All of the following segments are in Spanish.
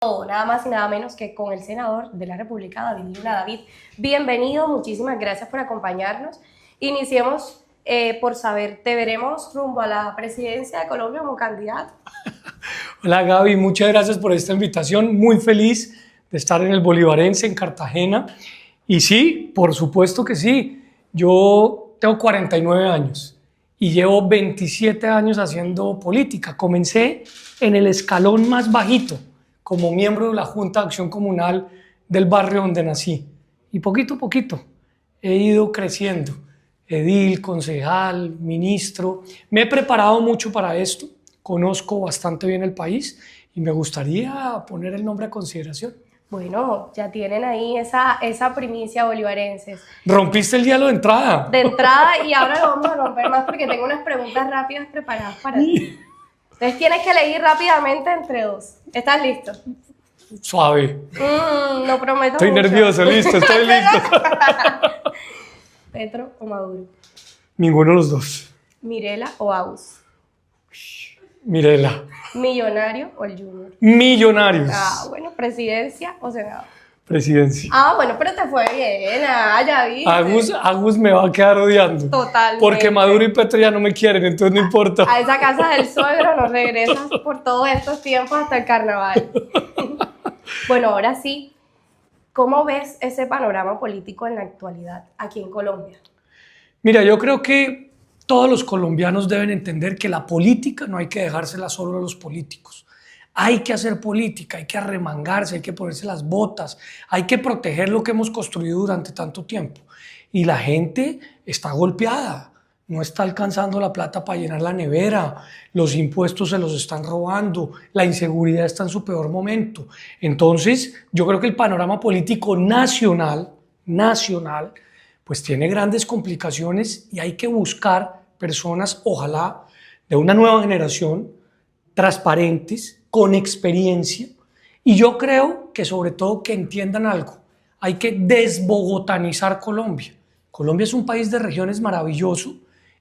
Nada más y nada menos que con el senador de la República, David Luna. David, bienvenido, muchísimas gracias por acompañarnos. Iniciemos por saber, ¿te veremos rumbo a la presidencia de Colombia como candidato? Hola Gaby, muchas gracias por esta invitación, muy feliz de estar en el Bolivarense, en Cartagena. Y sí, por supuesto que sí, yo tengo 49 años y llevo 27 años haciendo política. Comencé en el escalón más bajito, como miembro de la Junta de Acción Comunal del barrio donde nací. Y poquito a poquito he ido creciendo, edil, concejal, ministro. Me he preparado mucho para esto, conozco bastante bien el país y me gustaría poner el nombre a consideración. Bueno, ya tienen ahí esa primicia bolivarenses. Rompiste el hielo de entrada. De entrada, y ahora lo vamos a romper más porque tengo unas preguntas rápidas preparadas para ti. Entonces tienes que elegir rápidamente entre dos. ¿Estás listo? Suave. No prometo Estoy mucho. nervioso, listo, estoy listo. ¿Petro o Maduro? Ninguno de los dos. ¿Mirela o Aus? Mirela. ¿Millonario o el Junior? Millonarios. Bueno, ¿presidencia o senado? Presidencia. Bueno, pero te fue bien. Ya viste. Agus me va a quedar odiando. Totalmente. Porque Maduro y Petro ya no me quieren, entonces no importa. A esa casa del suegro no regresas por todos estos tiempos hasta el carnaval. Bueno, ahora sí, ¿cómo ves ese panorama político en la actualidad aquí en Colombia? Mira, yo creo que todos los colombianos deben entender que la política no hay que dejársela solo a los políticos. Hay que hacer política, hay que arremangarse, hay que ponerse las botas, hay que proteger lo que hemos construido durante tanto tiempo. Y la gente está golpeada, no está alcanzando la plata para llenar la nevera, los impuestos se los están robando, la inseguridad está en su peor momento. Entonces, yo creo que el panorama político nacional, pues tiene grandes complicaciones y hay que buscar personas, ojalá, de una nueva generación, transparentes, con experiencia, y yo creo que sobre todo que entiendan algo, hay que desbogotanizar Colombia. Colombia es un país de regiones maravilloso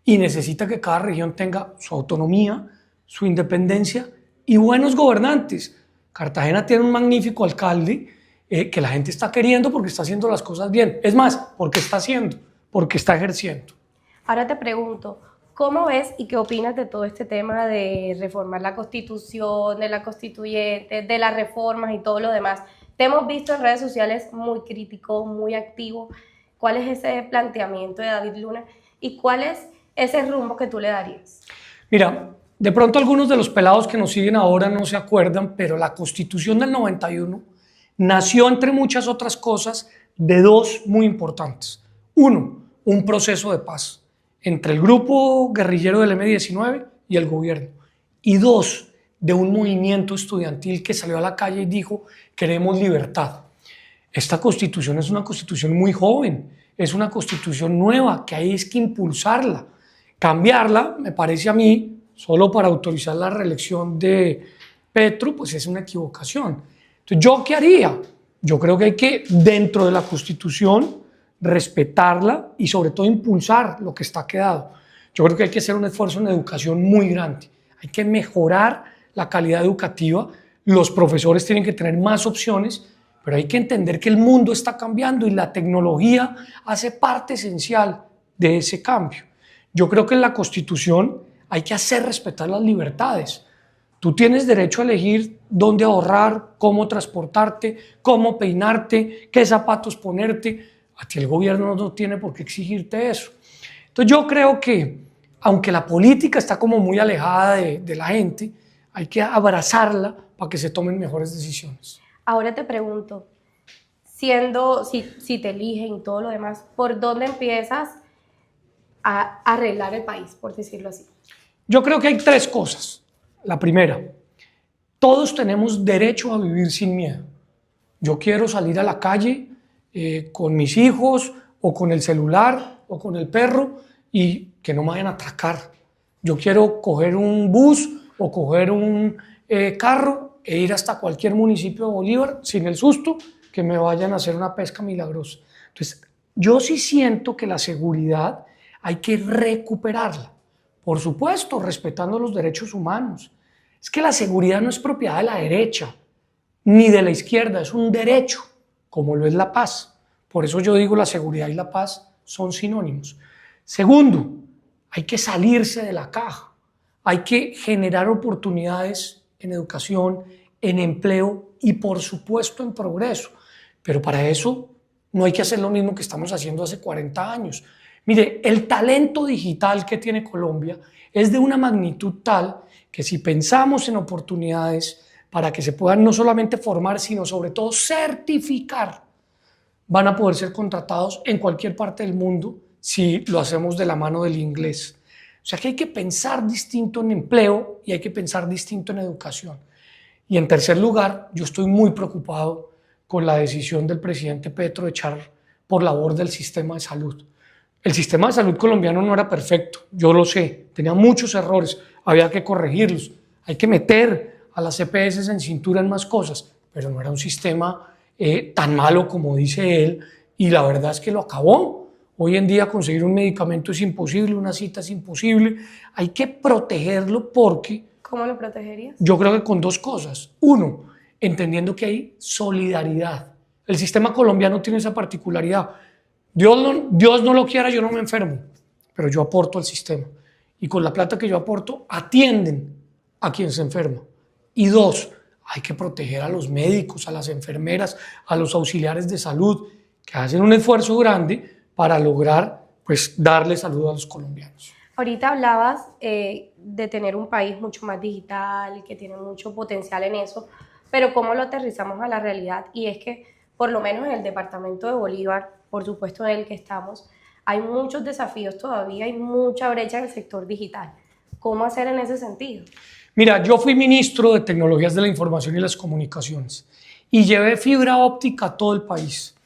y necesita que cada región tenga su autonomía, su independencia y buenos gobernantes. Cartagena tiene un magnífico alcalde que la gente está queriendo porque está haciendo las cosas bien. Es más, porque está haciendo, porque está ejerciendo. Ahora te pregunto, ¿cómo ves y qué opinas de todo este tema de reformar la Constitución, de la Constituyente, de las reformas y todo lo demás? Te hemos visto en redes sociales muy crítico, muy activo. ¿Cuál es ese planteamiento de David Luna y cuál es ese rumbo que tú le darías? Mira, de pronto algunos de los pelados que nos siguen ahora no se acuerdan, pero la Constitución del 91 nació, entre muchas otras cosas, de dos muy importantes. Uno, un proceso de paz entre el grupo guerrillero del M-19 y el gobierno. Y dos, de un movimiento estudiantil que salió a la calle y dijo, queremos libertad. Esta constitución es una constitución muy joven, es una constitución nueva, que hay es que impulsarla. Cambiarla, me parece a mí, solo para autorizar la reelección de Petro, pues es una equivocación. Entonces, ¿yo qué haría? Yo creo que hay que, dentro de la constitución, respetarla y sobre todo impulsar lo que está quedado. Yo creo que hay que hacer un esfuerzo en educación muy grande. Hay que mejorar la calidad educativa. Los profesores tienen que tener más opciones, pero hay que entender que el mundo está cambiando y la tecnología hace parte esencial de ese cambio. Yo creo que en la Constitución hay que hacer respetar las libertades. Tú tienes derecho a elegir dónde ahorrar, cómo transportarte, cómo peinarte, qué zapatos ponerte. A ti el gobierno no tiene por qué exigirte eso. Entonces yo creo que, aunque la política está como muy alejada de la gente, hay que abrazarla para que se tomen mejores decisiones. Ahora te pregunto, si te eligen y todo lo demás, ¿por dónde empiezas a arreglar el país, por decirlo así? Yo creo que hay tres cosas. La primera, todos tenemos derecho a vivir sin miedo. Yo quiero salir a la calle con mis hijos o con el celular o con el perro y que no me vayan a atracar. Yo quiero coger un bus o coger un carro e ir hasta cualquier municipio de Bolívar sin el susto que me vayan a hacer una pesca milagrosa. Entonces, yo sí siento que la seguridad hay que recuperarla. Por supuesto, respetando los derechos humanos. Es que la seguridad no es propiedad de la derecha. ni de la izquierda, es un derecho, como lo es la paz. Por eso yo digo la seguridad y la paz son sinónimos. Segundo, hay que salirse de la caja, hay que generar oportunidades en educación, en empleo y por supuesto en progreso. Pero para eso no hay que hacer lo mismo que estamos haciendo hace 40 años. Mire, el talento digital que tiene Colombia es de una magnitud tal que si pensamos en oportunidades para que se puedan no solamente formar, sino sobre todo certificar, van a poder ser contratados en cualquier parte del mundo si lo hacemos de la mano del inglés. O sea que hay que pensar distinto en empleo y hay que pensar distinto en educación. Y en tercer lugar, yo estoy muy preocupado con la decisión del presidente Petro de echar por la borda el sistema de salud. El sistema de salud colombiano no era perfecto, yo lo sé, tenía muchos errores, había que corregirlos, hay que meter a las EPS en cintura en más cosas, pero no era un sistema tan malo como dice él, y la verdad es que lo acabó. Hoy en día conseguir un medicamento es imposible, una cita es imposible, hay que protegerlo porque... ¿Cómo lo protegerías? Yo creo que con dos cosas. Uno, entendiendo que hay solidaridad. El sistema colombiano tiene esa particularidad. Dios no lo quiera, yo no me enfermo, pero yo aporto al sistema. Y con la plata que yo aporto, atienden a quien se enferma. Y dos, hay que proteger a los médicos, a las enfermeras, a los auxiliares de salud, que hacen un esfuerzo grande para lograr pues, darle salud a los colombianos. Ahorita hablabas de tener un país mucho más digital, que tiene mucho potencial en eso, pero ¿cómo lo aterrizamos a la realidad? Y es que, por lo menos en el departamento de Bolívar, por supuesto en el que estamos, hay muchos desafíos todavía, hay mucha brecha en el sector digital. ¿Cómo hacer en ese sentido? Mira, yo fui ministro de Tecnologías de la Información y las Comunicaciones y llevé fibra óptica a todo el país,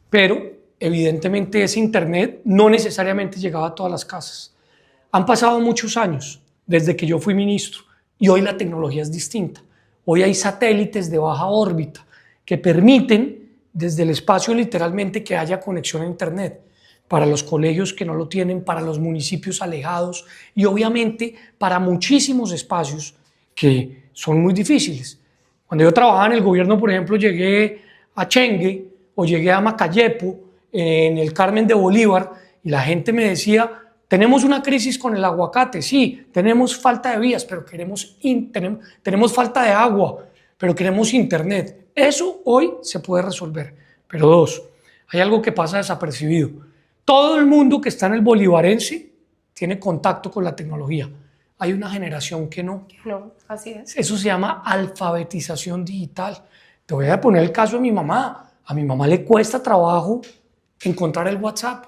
pero evidentemente ese internet no necesariamente llegaba a todas las casas. Han pasado muchos años desde que yo fui ministro y hoy la tecnología es distinta. Hoy hay satélites de baja órbita que permiten desde el espacio literalmente que haya conexión a internet para los colegios que no lo tienen, para los municipios alejados y obviamente para muchísimos espacios que son muy difíciles. Cuando yo trabajaba en el gobierno, por ejemplo, llegué a Chengue o llegué a Macayepo, en el Carmen de Bolívar, y la gente me decía: tenemos una crisis con el aguacate, sí, tenemos falta de vías, pero tenemos falta de agua, pero queremos internet. Eso hoy se puede resolver. Pero dos, hay algo que pasa desapercibido. Todo el mundo que está en el bolivarense tiene contacto con la tecnología. Hay una generación que no. No, así es. Eso se llama alfabetización digital. Te voy a poner el caso de mi mamá. A mi mamá le cuesta trabajo encontrar el WhatsApp.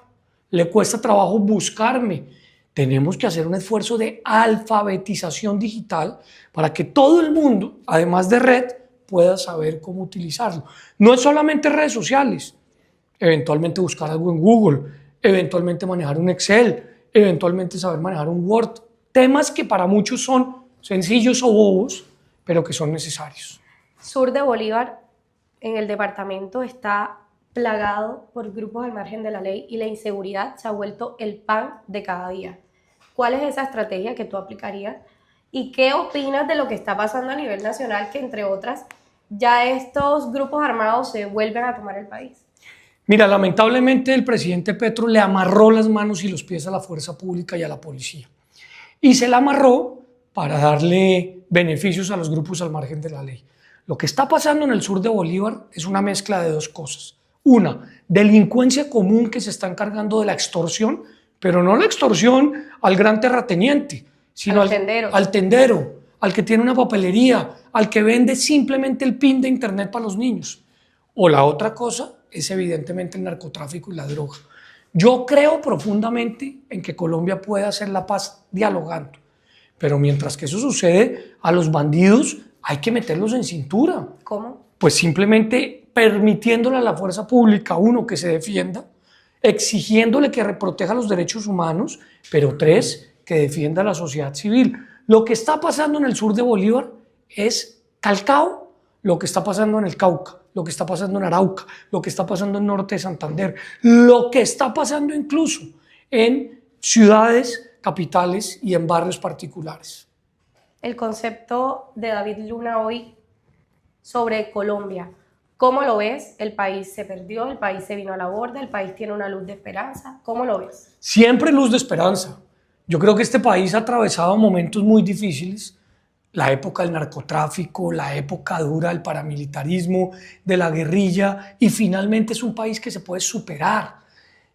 Le cuesta trabajo buscarme. Tenemos que hacer un esfuerzo de alfabetización digital para que todo el mundo, además de red, pueda saber cómo utilizarlo. No es solamente redes sociales, eventualmente buscar algo en Google, eventualmente manejar un Excel, eventualmente saber manejar un Word. Temas que para muchos son sencillos o bobos, pero que son necesarios. Sur de Bolívar, en el departamento, está plagado por grupos al margen de la ley y la inseguridad se ha vuelto el pan de cada día. ¿Cuál es esa estrategia que tú aplicarías? ¿Y qué opinas de lo que está pasando a nivel nacional, que entre otras ya estos grupos armados se vuelven a tomar el país? Mira, lamentablemente el presidente Petro le amarró las manos y los pies a la fuerza pública y a la policía. Y se la amarró para darle beneficios a los grupos al margen de la ley. Lo que está pasando en el sur de Bolívar es una mezcla de dos cosas. Una, delincuencia común que se está encargando de la extorsión, pero no la extorsión al gran terrateniente, sino al tendero, al que tiene una papelería, al que vende simplemente el PIN de internet para los niños. O la otra cosa es evidentemente el narcotráfico y la droga. Yo creo profundamente en que Colombia puede hacer la paz dialogando, pero mientras que eso sucede, a los bandidos hay que meterlos en cintura. ¿Cómo? Pues simplemente permitiéndole a la fuerza pública, uno, que se defienda, exigiéndole que proteja los derechos humanos, pero tres, que defienda a la sociedad civil. Lo que está pasando en el sur de Bolívar es calcado lo que está pasando en el Cauca, lo que está pasando en Arauca, lo que está pasando en norte de Santander, lo que está pasando incluso en ciudades capitales y en barrios particulares. El concepto de David Luna hoy sobre Colombia. ¿Cómo lo ves? El país se perdió, el país se vino a la borda, el país tiene una luz de esperanza. ¿Cómo lo ves? Siempre luz de esperanza. Yo creo que este país ha atravesado momentos muy difíciles, la época del narcotráfico, la época dura del paramilitarismo, de la guerrilla, y finalmente es un país que se puede superar.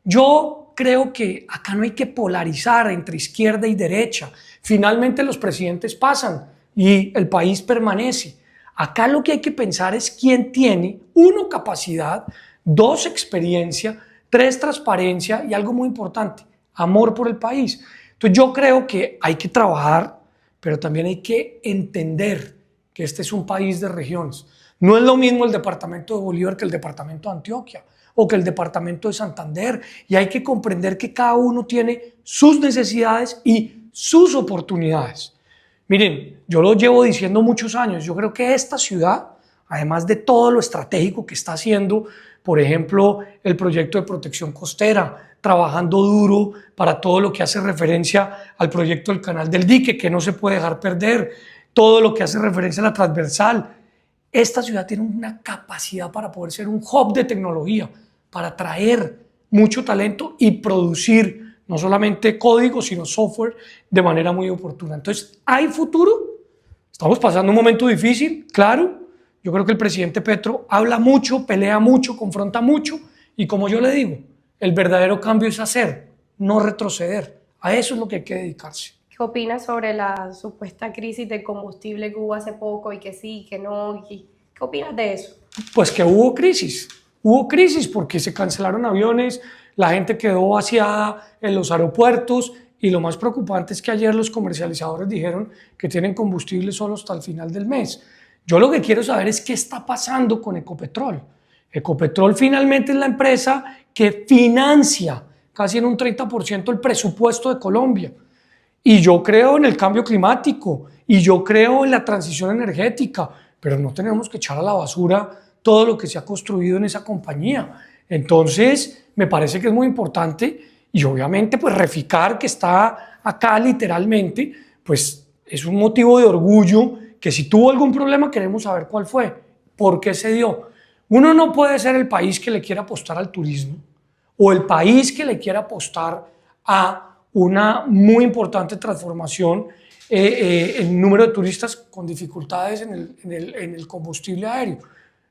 Yo creo que acá no hay que polarizar entre izquierda y derecha. Finalmente los presidentes pasan y el país permanece. Acá lo que hay que pensar es quién tiene, uno, capacidad, dos, experiencia, tres, transparencia y algo muy importante, amor por el país. Entonces yo creo que hay que trabajar, pero también hay que entender que este es un país de regiones. No es lo mismo el departamento de Bolívar que el departamento de Antioquia o que el departamento de Santander, y hay que comprender que cada uno tiene sus necesidades y sus oportunidades. Miren, yo lo llevo diciendo muchos años, yo creo que esta ciudad, además de todo lo estratégico que está haciendo, por ejemplo, el proyecto de protección costera, trabajando duro para todo lo que hace referencia al proyecto del Canal del Dique, que no se puede dejar perder, todo lo que hace referencia a la transversal. Esta ciudad tiene una capacidad para poder ser un hub de tecnología, para atraer mucho talento y producir no solamente código, sino software de manera muy oportuna. Entonces, ¿hay futuro? Estamos pasando un momento difícil, claro. Yo creo que el presidente Petro habla mucho, pelea mucho, confronta mucho, y como yo le digo, el verdadero cambio es hacer, no retroceder. A eso es lo que hay que dedicarse. ¿Qué opinas sobre la supuesta crisis de combustible que hubo hace poco y que sí, que no? ¿Qué opinas de eso? Pues que hubo crisis porque se cancelaron aviones, la gente quedó vaciada en los aeropuertos, y lo más preocupante es que ayer los comercializadores dijeron que tienen combustible solo hasta el final del mes. Yo lo que quiero saber es qué está pasando con Ecopetrol. Ecopetrol finalmente es la empresa que financia casi en un 30% el presupuesto de Colombia. Y yo creo en el cambio climático y yo creo en la transición energética, pero no tenemos que echar a la basura todo lo que se ha construido en esa compañía. Entonces, me parece que es muy importante, y obviamente pues Reficar, que está acá literalmente, pues es un motivo de orgullo, que si tuvo algún problema queremos saber cuál fue, por qué se dio. Uno no puede ser el país que le quiera apostar al turismo o el país que le quiera apostar a una muy importante transformación en número de turistas con dificultades en el combustible aéreo.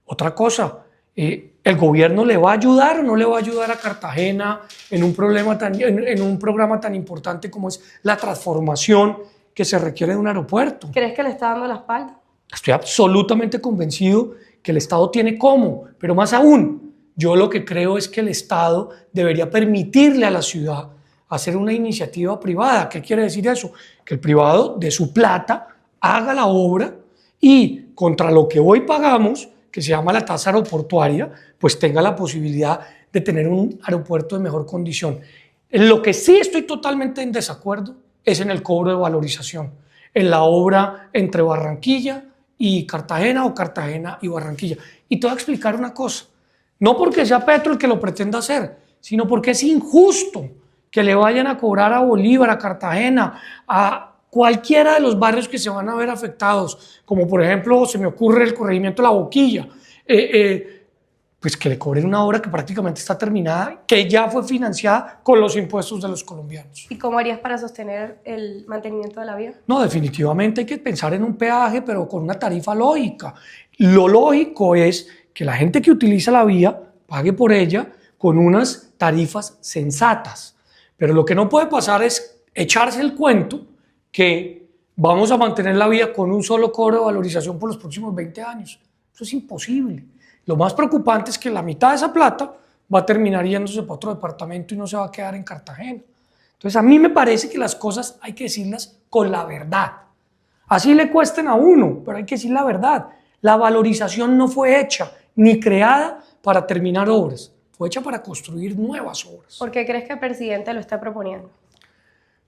Otra cosa, ¿el gobierno le va a ayudar o no le va a ayudar a Cartagena en un programa tan importante como es la transformación que se requiere de un aeropuerto? ¿Crees que le está dando la espalda? Estoy absolutamente convencido que el Estado tiene cómo, pero más aún, yo lo que creo es que el Estado debería permitirle a la ciudad hacer una iniciativa privada. ¿Qué quiere decir eso? Que el privado de su plata haga la obra y contra lo que hoy pagamos, que se llama la tasa aeroportuaria, pues tenga la posibilidad de tener un aeropuerto de mejor condición. En lo que sí estoy totalmente en desacuerdo es en el cobro de valorización, en la obra entre Barranquilla y Cartagena o Cartagena y Barranquilla. Y te voy a explicar una cosa, no porque sea Petro el que lo pretenda hacer, sino porque es injusto que le vayan a cobrar a Bolívar, a Cartagena, a cualquiera de los barrios que se van a ver afectados, como por ejemplo se me ocurre el corregimiento de La Boquilla, pues que le cobren una obra que prácticamente está terminada, que ya fue financiada con los impuestos de los colombianos. ¿Y cómo harías para sostener el mantenimiento de la vía? No, definitivamente hay que pensar en un peaje, pero con una tarifa lógica. Lo lógico es que la gente que utiliza la vía pague por ella con unas tarifas sensatas. Pero lo que no puede pasar es echarse el cuento que vamos a mantener la vía con un solo cobro de valorización por los próximos 20 años. Eso es imposible. Lo más preocupante es que la mitad de esa plata va a terminar yéndose para otro departamento y no se va a quedar en Cartagena. Entonces a mí me parece que las cosas hay que decirlas con la verdad. Así le cuesten a uno, pero hay que decir la verdad. La valorización no fue hecha ni creada para terminar obras, fue hecha para construir nuevas obras. ¿Por qué crees que el presidente lo está proponiendo?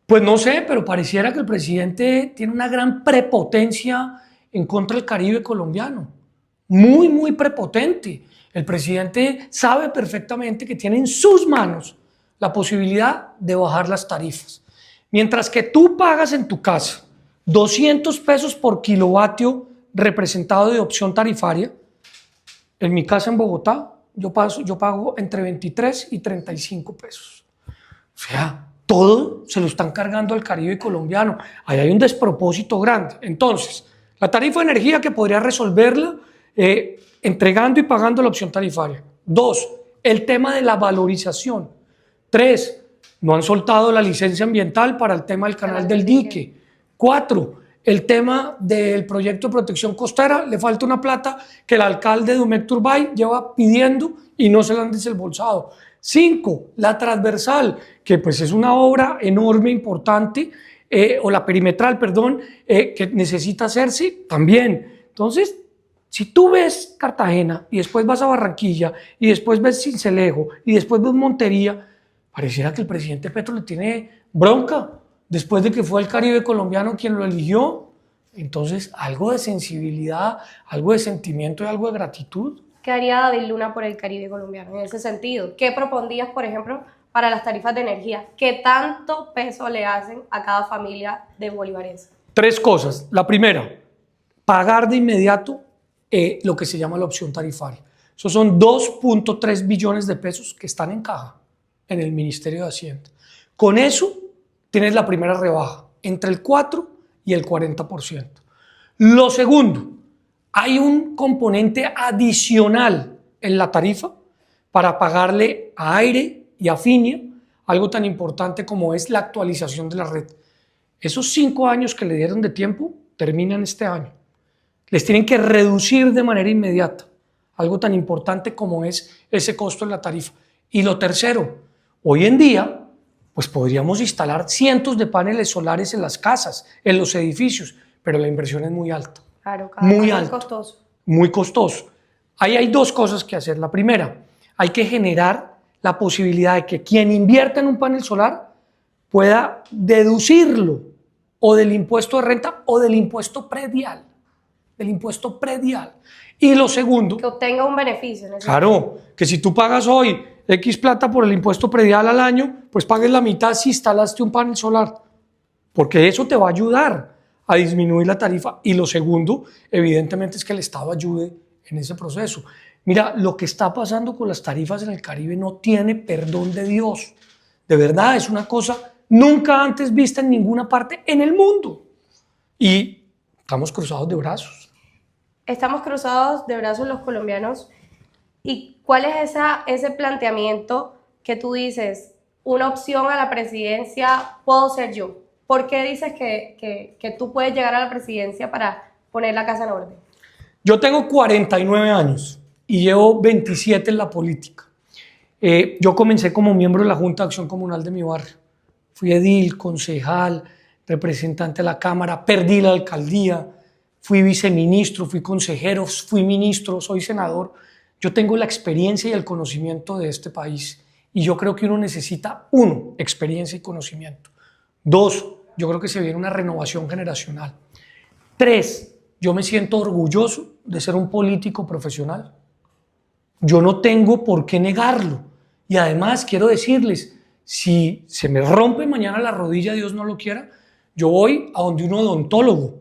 Pues no sé, pero pareciera que el presidente tiene una gran prepotencia en contra del Caribe colombiano. Muy, muy prepotente. El presidente sabe perfectamente que tiene en sus manos la posibilidad de bajar las tarifas. Mientras que tú pagas en tu casa 200 pesos por kilovatio representado de opción tarifaria, en mi casa en Bogotá, yo pago entre 23 y 35 pesos. O sea, todo se lo están cargando al Caribe colombiano. Ahí hay un despropósito grande. Entonces, la tarifa de energía que podría resolverla entregando y pagando la opción tarifaria. 2, el tema de la valorización. 3, no han soltado la licencia ambiental para el tema del canal del dique. 4, el tema del proyecto de protección costera, le falta una plata que el alcalde de Dumek Turbay lleva pidiendo y no se la han desembolsado. 5, la transversal, que pues es una obra enorme, importante, o la perimetral, perdón, que necesita hacerse también. Entonces, si tú ves Cartagena y después vas a Barranquilla y después ves Sincelejo y después ves Montería, pareciera que el presidente Petro le tiene bronca después de que fue el Caribe colombiano quien lo eligió. Entonces, algo de sensibilidad, algo de sentimiento y algo de gratitud. ¿Qué haría David Luna por el Caribe colombiano en ese sentido? ¿Qué propondrías, por ejemplo, para las tarifas de energía? ¿Qué tanto peso le hacen a cada familia de bolivarense? 3 cosas. La primera, pagar de inmediato lo que se llama la opción tarifaria. Esos son 2.3 billones de pesos que están en caja en el Ministerio de Hacienda. Con eso tienes la primera rebaja, entre el 4 y el 40%. Lo segundo, hay un componente adicional en la tarifa para pagarle a Aire y a Finia algo tan importante como es la actualización de la red. Esos 5 años que le dieron de tiempo terminan este año. Les tienen que reducir de manera inmediata algo tan importante como es ese costo en la tarifa. Y lo tercero, hoy en día, pues podríamos instalar cientos de paneles solares en las casas, en los edificios, pero la inversión es muy alta. Claro, cada Muy vez alta. más costoso. Muy costoso. Ahí hay 2 cosas que hacer. La primera, hay que generar la posibilidad de que quien invierta en un panel solar pueda deducirlo o del impuesto de renta o del impuesto predial. Del impuesto predial. Y lo segundo, Que obtenga un beneficio. claro, que si tú pagas hoy X plata por el impuesto predial al año, pues pagues la mitad si instalaste un panel solar, porque eso te va a ayudar a disminuir la tarifa. Y lo segundo, evidentemente, es que el Estado ayude en ese proceso. Mira, lo que está pasando con las tarifas en el Caribe no tiene perdón de Dios. De verdad, es una cosa nunca antes vista en ninguna parte en el mundo. Y estamos cruzados de brazos. Estamos cruzados de brazos los colombianos. ¿Y cuál es ese planteamiento que tú dices, una opción a la presidencia puedo ser yo? ¿Por qué dices que tú puedes llegar a la presidencia para poner la casa en orden? Yo tengo 49 años y llevo 27 en la política. Yo comencé como miembro de la Junta de Acción Comunal de mi barrio. Fui edil, concejal, representante de la Cámara, perdí la alcaldía, fui viceministro, fui consejero, fui ministro, soy senador. Yo tengo la experiencia y el conocimiento de este país y yo creo que uno necesita, 1, experiencia y conocimiento. 2, yo creo que se viene una renovación generacional. 3, yo me siento orgulloso de ser un político profesional. Yo no tengo por qué negarlo. Y además quiero decirles, si se me rompe mañana la rodilla, Dios no lo quiera, yo voy a donde un odontólogo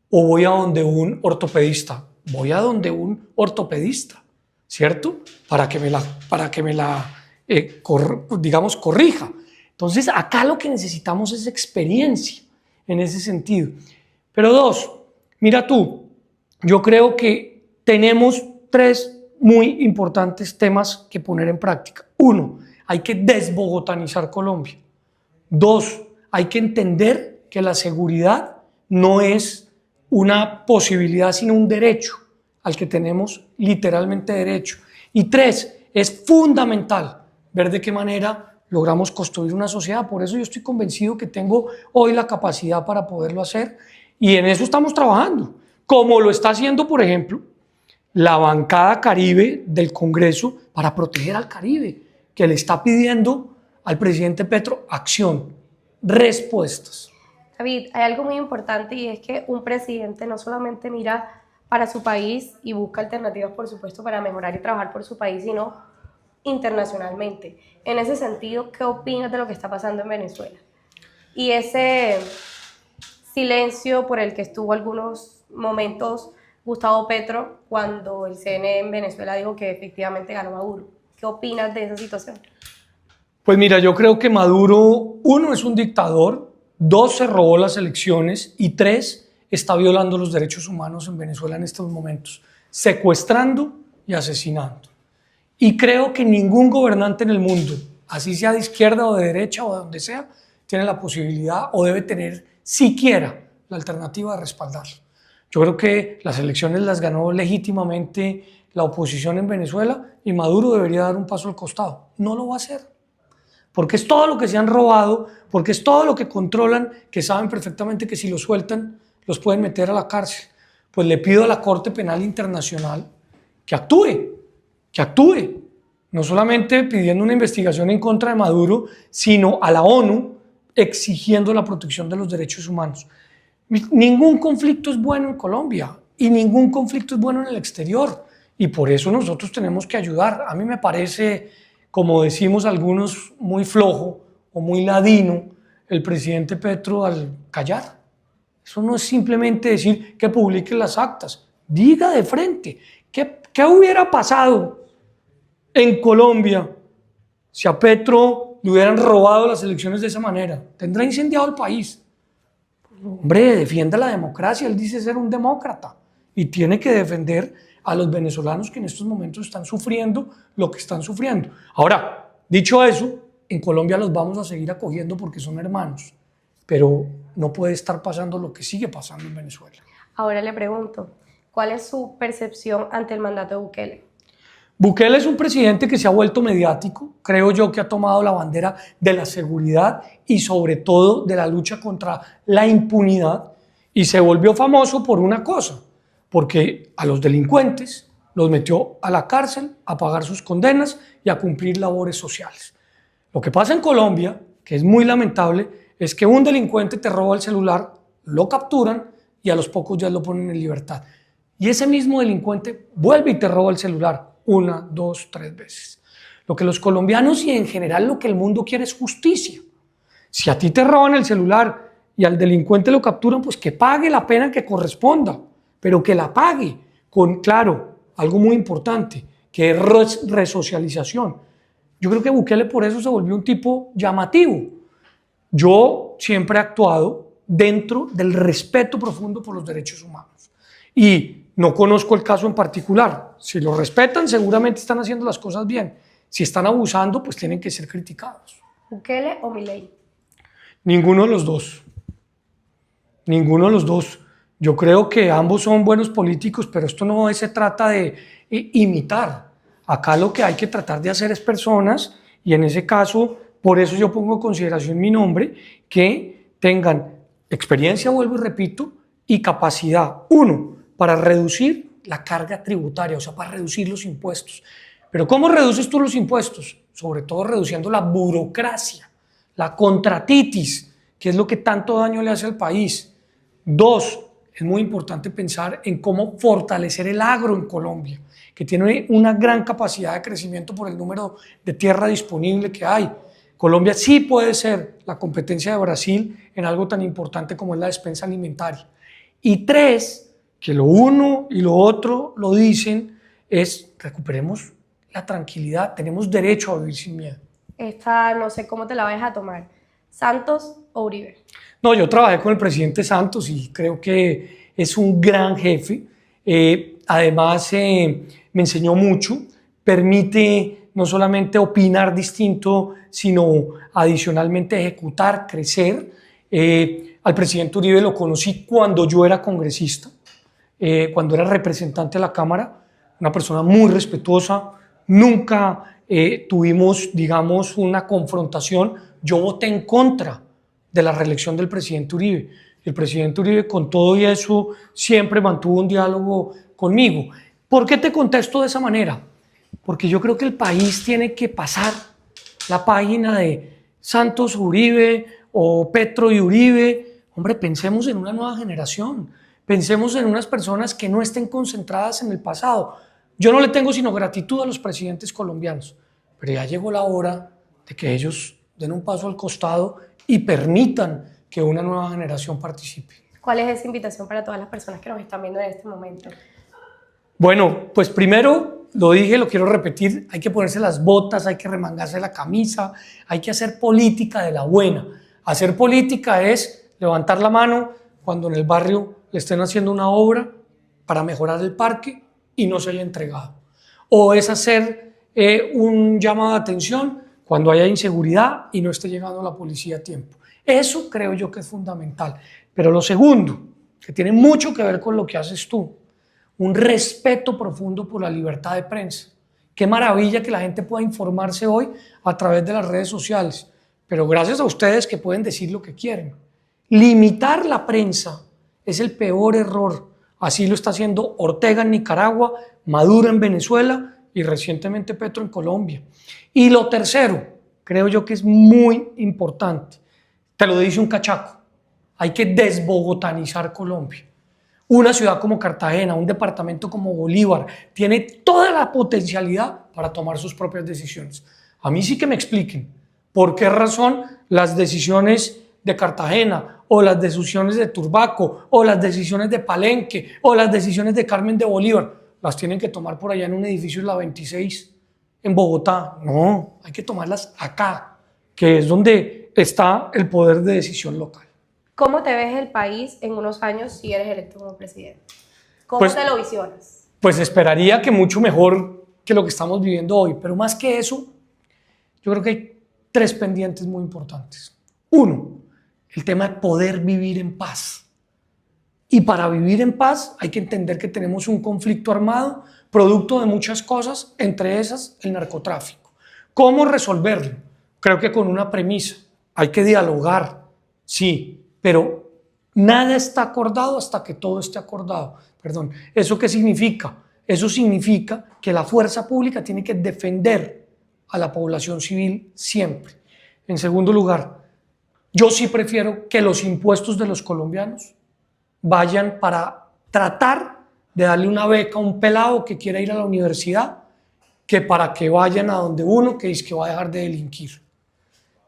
o voy a donde un ortopedista. Voy a donde un ortopedista, ¿cierto? Para que me la digamos, corrija. Entonces, acá lo que necesitamos es experiencia en ese sentido. Pero 2, mira tú, yo creo que tenemos 3 muy importantes temas que poner en práctica. 1, hay que desbogotanizar Colombia. 2, hay que entender que la seguridad no es una posibilidad, sino un derecho al que tenemos literalmente derecho. Y 3, es fundamental ver de qué manera logramos construir una sociedad. Por eso yo estoy convencido que tengo hoy la capacidad para poderlo hacer y en eso estamos trabajando, como lo está haciendo, por ejemplo, la bancada Caribe del Congreso para proteger al Caribe, que le está pidiendo al presidente Petro acción, respuestas. David, hay algo muy importante y es que un presidente no solamente mira para su país y busca alternativas, por supuesto, para mejorar y trabajar por su país, sino internacionalmente. En ese sentido, ¿qué opinas de lo que está pasando en Venezuela? Y ese silencio por el que estuvo algunos momentos Gustavo Petro cuando el CNE en Venezuela dijo que efectivamente ganó Maduro. ¿Qué opinas de esa situación? Pues mira, yo creo que Maduro, uno, es un dictador, dos, se robó las elecciones y tres, está violando los derechos humanos en Venezuela en estos momentos, secuestrando y asesinando. Y creo que ningún gobernante en el mundo, así sea de izquierda o de derecha o de donde sea, tiene la posibilidad o debe tener siquiera la alternativa de respaldarlo. Yo creo que las elecciones las ganó legítimamente la oposición en Venezuela y Maduro debería dar un paso al costado. No lo va a hacer, porque es todo lo que se han robado, porque es todo lo que controlan, que saben perfectamente que si lo sueltan los pueden meter a la cárcel. Pues le pido a la Corte Penal Internacional que actúe, no solamente pidiendo una investigación en contra de Maduro, sino a la ONU exigiendo la protección de los derechos humanos. Ningún conflicto es bueno en Colombia y ningún conflicto es bueno en el exterior y por eso nosotros tenemos que ayudar. A mí me parece, como decimos algunos, muy flojo o muy ladino el presidente Petro al callar. Eso no es simplemente decir que publique las actas, diga de frente qué hubiera pasado en Colombia si a Petro le hubieran robado las elecciones de esa manera. Tendrá incendiado el país. Hombre, defienda la democracia, él dice ser un demócrata y tiene que defender a los venezolanos que en estos momentos están sufriendo lo que están sufriendo. Ahora, dicho eso, en Colombia los vamos a seguir acogiendo porque son hermanos, pero no puede estar pasando lo que sigue pasando en Venezuela. Ahora le pregunto, ¿cuál es su percepción ante el mandato de Bukele? Bukele es un presidente que se ha vuelto mediático, creo yo que ha tomado la bandera de la seguridad y sobre todo de la lucha contra la impunidad y se volvió famoso por una cosa, porque a los delincuentes los metió a la cárcel a pagar sus condenas y a cumplir labores sociales. Lo que pasa en Colombia, que es muy lamentable, es que un delincuente te roba el celular, lo capturan y a los pocos días lo ponen en libertad. Y ese mismo delincuente vuelve y te roba el celular una, dos, tres veces. Lo que los colombianos y en general lo que el mundo quiere es justicia. Si a ti te roban el celular y al delincuente lo capturan, pues que pague la pena que corresponda, pero que la pague con, claro, algo muy importante, que es resocialización. Yo creo que Bukele por eso se volvió un tipo llamativo. Yo siempre he actuado dentro del respeto profundo por los derechos humanos. Y no conozco el caso en particular. Si lo respetan, seguramente están haciendo las cosas bien. Si están abusando, pues tienen que ser criticados. ¿Bukele o Milei? Ninguno de los dos. Ninguno de los dos. Yo creo que ambos son buenos políticos, pero esto no se trata de imitar. Acá lo que hay que tratar de hacer es personas, y en ese caso, por eso yo pongo en consideración mi nombre, que tengan experiencia, vuelvo y repito, y capacidad. Uno, para reducir la carga tributaria, o sea, para reducir los impuestos. Pero ¿cómo reduces tú los impuestos? Sobre todo reduciendo la burocracia, la contratitis, que es lo que tanto daño le hace al país. Dos, es muy importante pensar en cómo fortalecer el agro en Colombia, que tiene una gran capacidad de crecimiento por el número de tierra disponible que hay. Colombia sí puede ser la competencia de Brasil en algo tan importante como es la despensa alimentaria. Y tres, que lo uno y lo otro lo dicen, es recuperemos la tranquilidad, tenemos derecho a vivir sin miedo. Esta no sé cómo te la vas a tomar, ¿Santos o Uribe? No, yo trabajé con el presidente Santos y creo que es un gran jefe. Además, me enseñó mucho, permite no solamente opinar distinto, sino adicionalmente ejecutar, crecer. Al presidente Uribe lo conocí cuando yo era congresista. Cuando era representante de la Cámara, una persona muy respetuosa, nunca tuvimos, digamos, una confrontación. Yo voté en contra de la reelección del presidente Uribe. El presidente Uribe, con todo y eso, siempre mantuvo un diálogo conmigo. ¿Por qué te contesto de esa manera? Porque yo creo que el país tiene que pasar la página de Santos Uribe o Petro y Uribe. Hombre, pensemos en una nueva generación. Pensemos en unas personas que no estén concentradas en el pasado. Yo no le tengo sino gratitud a los presidentes colombianos, pero ya llegó la hora de que ellos den un paso al costado y permitan que una nueva generación participe. ¿Cuál es esa invitación para todas las personas que nos están viendo en este momento? Bueno, pues primero, lo dije, lo quiero repetir, hay que ponerse las botas, hay que remangarse la camisa, hay que hacer política de la buena. Hacer política es levantar la mano cuando en el barrio le estén haciendo una obra para mejorar el parque y no se haya entregado. O es hacer un llamado de atención cuando haya inseguridad y no esté llegando la policía a tiempo. Eso creo yo que es fundamental. Pero lo segundo, que tiene mucho que ver con lo que haces tú, un respeto profundo por la libertad de prensa. Qué maravilla que la gente pueda informarse hoy a través de las redes sociales, pero gracias a ustedes que pueden decir lo que quieren. Limitar la prensa es el peor error. Así lo está haciendo Ortega en Nicaragua, Maduro en Venezuela y recientemente Petro en Colombia. Y lo tercero, creo yo que es muy importante, te lo dice un cachaco, hay que desbogotanizar Colombia. Una ciudad como Cartagena, un departamento como Bolívar, tiene toda la potencialidad para tomar sus propias decisiones. A mí sí que me expliquen por qué razón las decisiones de Cartagena o las decisiones de Turbaco o las decisiones de Palenque o las decisiones de Carmen de Bolívar las tienen que tomar por allá en un edificio en la 26 en Bogotá. No, hay que tomarlas acá, que es donde está el poder de decisión local. ¿Cómo te ves el país en unos años si eres electo como presidente? ¿Cómo te lo visionas? Pues esperaría que mucho mejor que lo que estamos viviendo hoy, pero más que eso, yo creo que hay 3 pendientes muy importantes. 1, el tema de poder vivir en paz. Y para vivir en paz hay que entender que tenemos un conflicto armado, producto de muchas cosas, entre esas el narcotráfico. ¿Cómo resolverlo? Creo que con una premisa, hay que dialogar, sí, pero nada está acordado hasta que todo esté acordado. Perdón, ¿eso qué significa? Eso significa que la fuerza pública tiene que defender a la población civil siempre. En segundo lugar, yo sí prefiero que los impuestos de los colombianos vayan para tratar de darle una beca a un pelado que quiera ir a la universidad, que para que vayan a donde uno que dice que va a dejar de delinquir.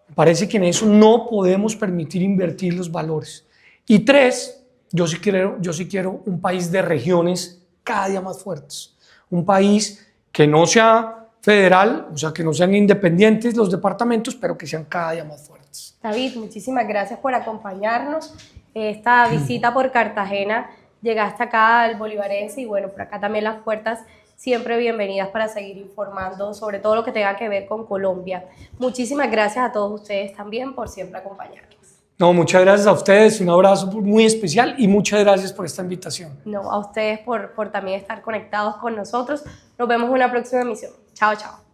Me parece que en eso no podemos permitir invertir los valores. Y 3, yo sí quiero un país de regiones cada día más fuertes. Un país que no sea federal, o sea, que no sean independientes los departamentos, pero que sean cada día más fuertes. David, muchísimas gracias por acompañarnos. Esta visita por Cartagena, llegaste acá al Bolivarense y bueno, por acá también las puertas siempre bienvenidas para seguir informando sobre todo lo que tenga que ver con Colombia. Muchísimas gracias a todos ustedes también por siempre acompañarnos. No, muchas gracias a ustedes, un abrazo muy especial y muchas gracias por esta invitación. No, a ustedes por también estar conectados con nosotros. Nos vemos en una próxima emisión. Chao, chao.